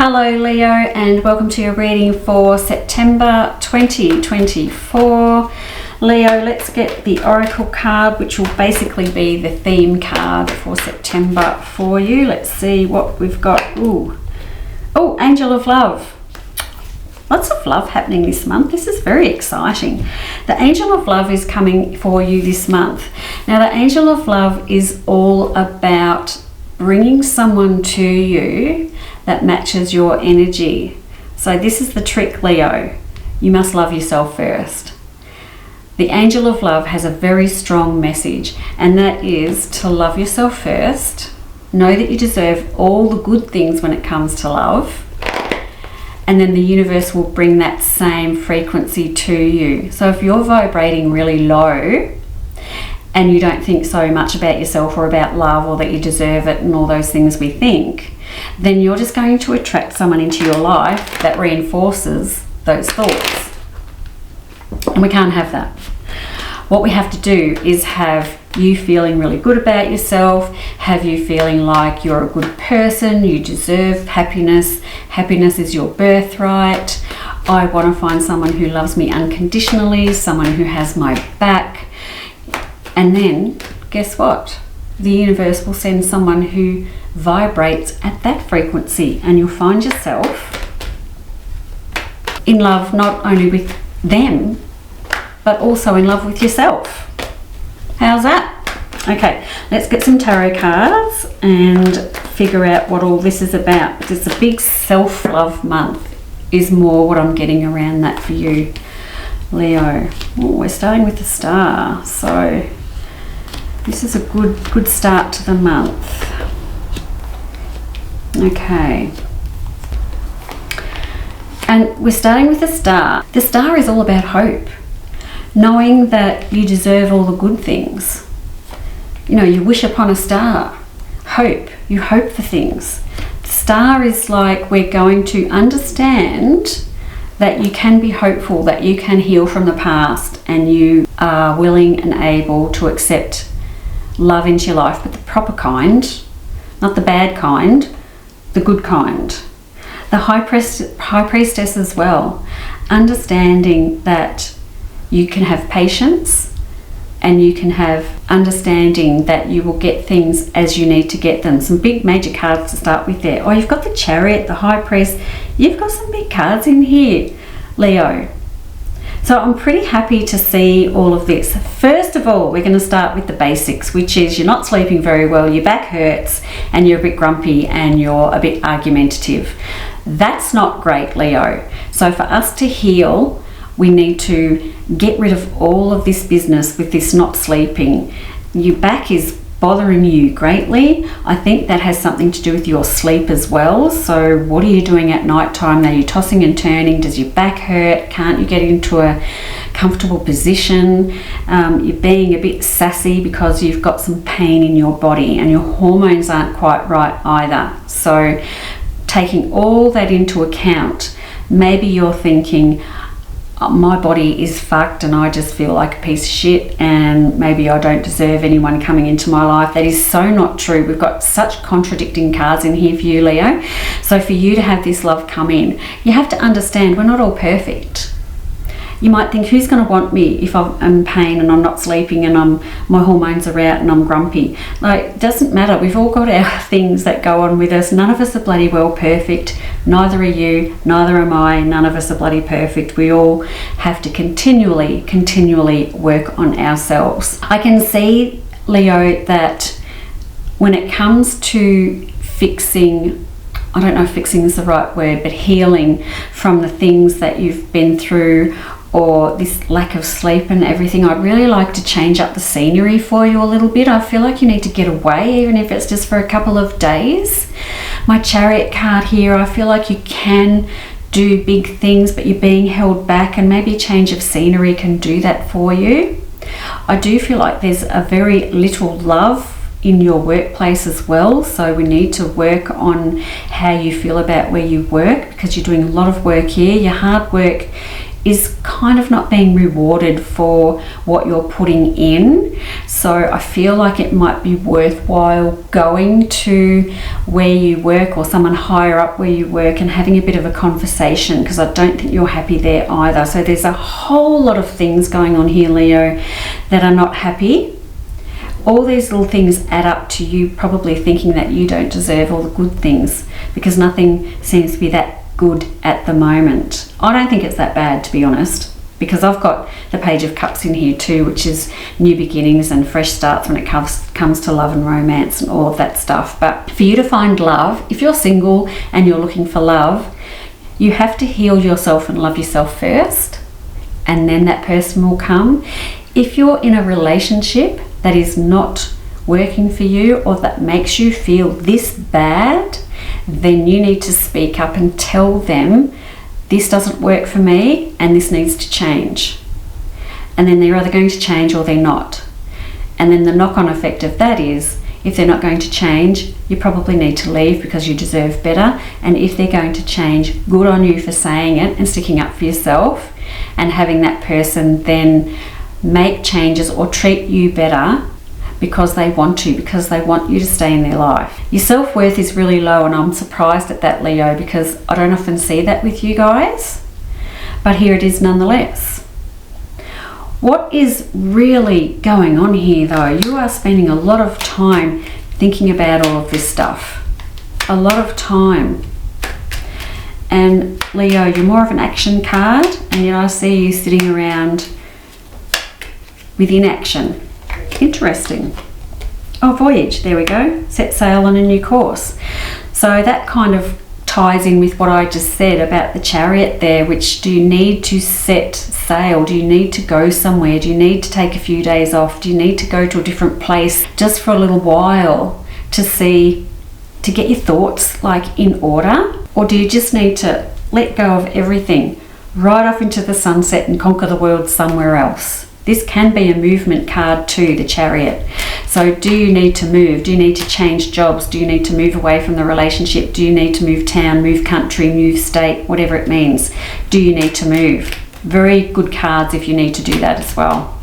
Hello Leo, and welcome to your reading for September 2024. Leo, let's get the Oracle card, which will basically be the theme card for September for you. Let's see what we've got. Oh, Angel of Love. Lots of love happening this month. This is very exciting. The Angel of Love is coming for you this month. Now, the Angel of Love is all about bringing someone to you that matches your energy. So this is the trick, Leo. You must love yourself first. The Angel of Love has a very strong message, and that is to love yourself first. Know that you deserve all the good things when it comes to love. And then the universe will bring that same frequency to you. So if you're vibrating really low and you don't think so much about yourself or about love or that you deserve it and all those things we think, then you're just going to attract someone into your life that reinforces those thoughts. And we can't have that. What we have to do is have you feeling really good about yourself, have you feeling like you're a good person, you deserve happiness, happiness is your birthright. I want to find someone who loves me unconditionally, someone who has my back. And then, guess what? The universe will send someone who vibrates at that frequency, and you'll find yourself in love not only with them, but also in love with yourself. How's that? Okay, let's get some tarot cards and figure out what all this is about. Because it's a big self-love month is more what I'm getting around that for you, Leo. Oh, we're starting with the Star, so this is a good start to the month. Okay. And we're starting with the Star. The Star is all about hope. Knowing that you deserve all the good things. You know, you wish upon a star. Hope. You hope for things. The Star is like we're going to understand that you can be hopeful, that you can heal from the past, and you are willing and able to accept love into your life, but the proper kind, not the bad kind, the good kind. The High Priestess as well, understanding that you can have patience and you can have understanding that you will get things as you need to get them. Some big major cards to start with there. Oh, you've got the Chariot, the High Priest. You've got some big cards in here, Leo. So I'm pretty happy to see all of this. First of all, we're going to start with the basics, which is you're not sleeping very well, your back hurts, and you're a bit grumpy and you're a bit argumentative. That's not great, Leo. So for us to heal, we need to get rid of all of this business with this not sleeping. Your back is bothering you greatly. I think that has something to do with your sleep as well. So what are you doing at night time? Are you tossing and turning? Does your back hurt? Can't you get into a comfortable position? You're being a bit sassy because you've got some pain in your body and your hormones aren't quite right either. So taking all that into account, maybe you're thinking, my body is fucked and I just feel like a piece of shit and maybe I don't deserve anyone coming into my life. That is so not true. We've got such contradicting cards in here for you, Leo. So for you to have this love come in, you have to understand we're not all perfect. You might think, who's going to want me if I'm in pain and I'm not sleeping and my hormones are out and I'm grumpy? Like, it doesn't matter. We've all got our things that go on with us. None of us are bloody well perfect. Neither are you, neither am I. None of us are bloody perfect. We all have to continually work on ourselves. I can see, Leo, that when it comes to fixing, I don't know if fixing is the right word, but healing from the things that you've been through or this lack of sleep and everything, I'd really like to change up the scenery for you a little bit. I feel like you need to get away, even if it's just for a couple of days. My Chariot card here, I feel like you can do big things, but you're being held back, and maybe a change of scenery can do that for you. I do feel like there's a very little love in your workplace as well, so we need to work on how you feel about where you work, because you're doing a lot of work here. Your hard work is kind of not being rewarded for what you're putting in. So I feel like it might be worthwhile going to where you work or someone higher up where you work and having a bit of a conversation, because I don't think you're happy there either. So there's a whole lot of things going on here, Leo, that are not happy. All these little things add up to you probably thinking that you don't deserve all the good things, because nothing seems to be that good at the moment. I don't think it's that bad, to be honest, because I've got the Page of Cups in here too, which is new beginnings and fresh starts when it comes to love and romance and all of that stuff. But for you to find love, if you're single and you're looking for love, you have to heal yourself and love yourself first, and then that person will come. If you're in a relationship that is not working for you, or that makes you feel this bad, then you need to speak up and tell them, this doesn't work for me and this needs to change. And then they're either going to change or they're not. And then the knock-on effect of that is, if they're not going to change, you probably need to leave because you deserve better. And if they're going to change, good on you for saying it and sticking up for yourself, and having that person then make changes or treat you better because they want to, because they want you to stay in their life. Your self-worth is really low, and I'm surprised at that, Leo, because I don't often see that with you guys, but here it is nonetheless. What is really going on here though? You are spending a lot of time thinking about all of this stuff. A lot of time. And Leo, you're more of an action card, and yet I see you sitting around with inaction. Interesting. Oh, voyage, there we go. Set sail on a new course. So that kind of ties in with what I just said about the Chariot there, which do you need to set sail? Do you need to go somewhere? Do you need to take a few days off? Do you need to go to a different place just for a little while to get your thoughts like in order? Or do you just need to let go of everything, right off into the sunset and conquer the world somewhere else? This can be a movement card too, the Chariot. So do you need to move? Do you need to change jobs? Do you need to move away from the relationship? Do you need to move town, move country, move state, whatever it means? Do you need to move? Very good cards if you need to do that as well.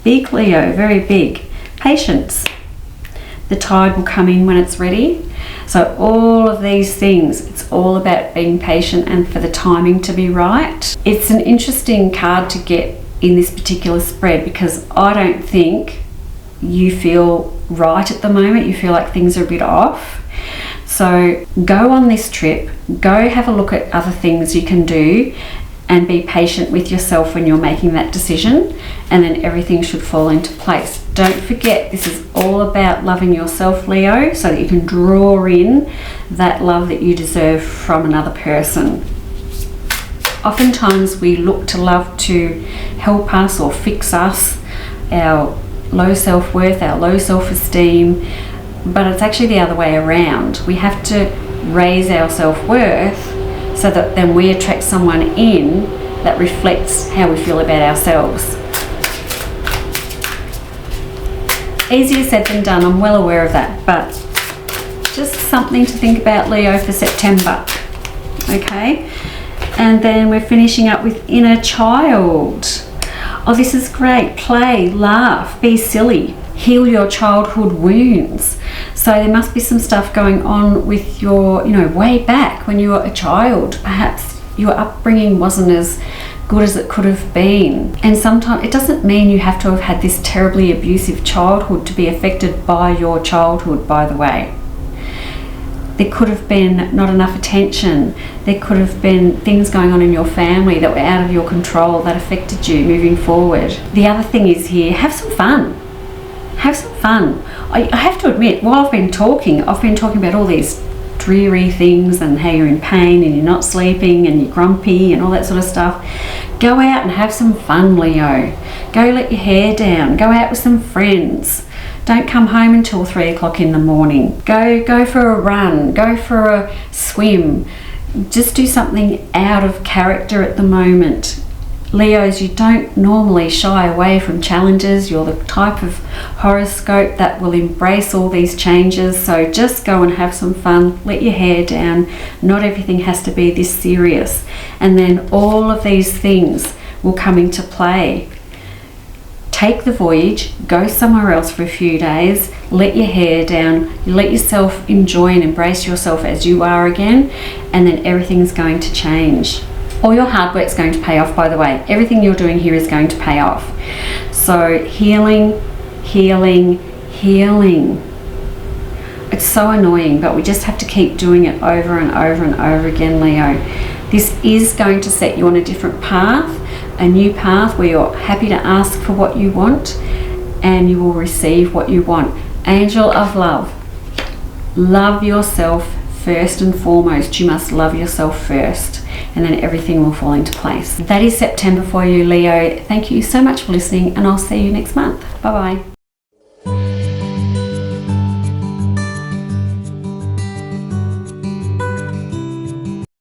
Big Leo, very big. Patience. The tide will come in when it's ready. So all of these things, it's all about being patient and for the timing to be right. It's an interesting card to get in this particular spread, because I don't think you feel right at the moment. You feel like things are a bit off. So go on this trip, go have a look at other things you can do, and be patient with yourself when you're making that decision, and then everything should fall into place. Don't forget, this is all about loving yourself, Leo, so that you can draw in that love that you deserve from another person. Oftentimes we look to love to help us or fix us, our low self-worth, our low self-esteem, but it's actually the other way around. We have to raise our self-worth so that then we attract someone in that reflects how we feel about ourselves. Easier said than done, I'm well aware of that, but just something to think about, Leo, for September. Okay, and then we're finishing up with inner child. Oh, this is great. Play, laugh, be silly, heal your childhood wounds. So there must be some stuff going on with your, way back when you were a child. Perhaps your upbringing wasn't as good as it could have been. And sometimes it doesn't mean you have to have had this terribly abusive childhood to be affected by your childhood, by the way. There could have been not enough attention. There could have been things going on in your family that were out of your control that affected you moving forward. The other thing is here, have some fun. Have some fun. I have to admit, while I've been talking about all these dreary things and how you're in pain and you're not sleeping and you're grumpy and all that sort of stuff. Go out and have some fun, Leo. Go let your hair down. Go out with some friends. Don't come home until 3 o'clock in the morning. Go for a run. Go for a swim. Just do something out of character at the moment. Leos, you don't normally shy away from challenges. You're the type of horoscope that will embrace all these changes. So just go and have some fun, let your hair down. Not everything has to be this serious. And then all of these things will come into play. Take the voyage, go somewhere else for a few days, let your hair down, let yourself enjoy and embrace yourself as you are again, and then everything's going to change. All your hard work's going to pay off, by the way. Everything you're doing here is going to pay off. So healing, healing, healing. It's so annoying, but we just have to keep doing it over and over and over again, Leo. This is going to set you on a different path, a new path where you're happy to ask for what you want and you will receive what you want. Angel of love, love yourself first and foremost. You must love yourself first, and then everything will fall into place. That is September for you, Leo. Thank you so much for listening, and I'll see you next month. Bye bye.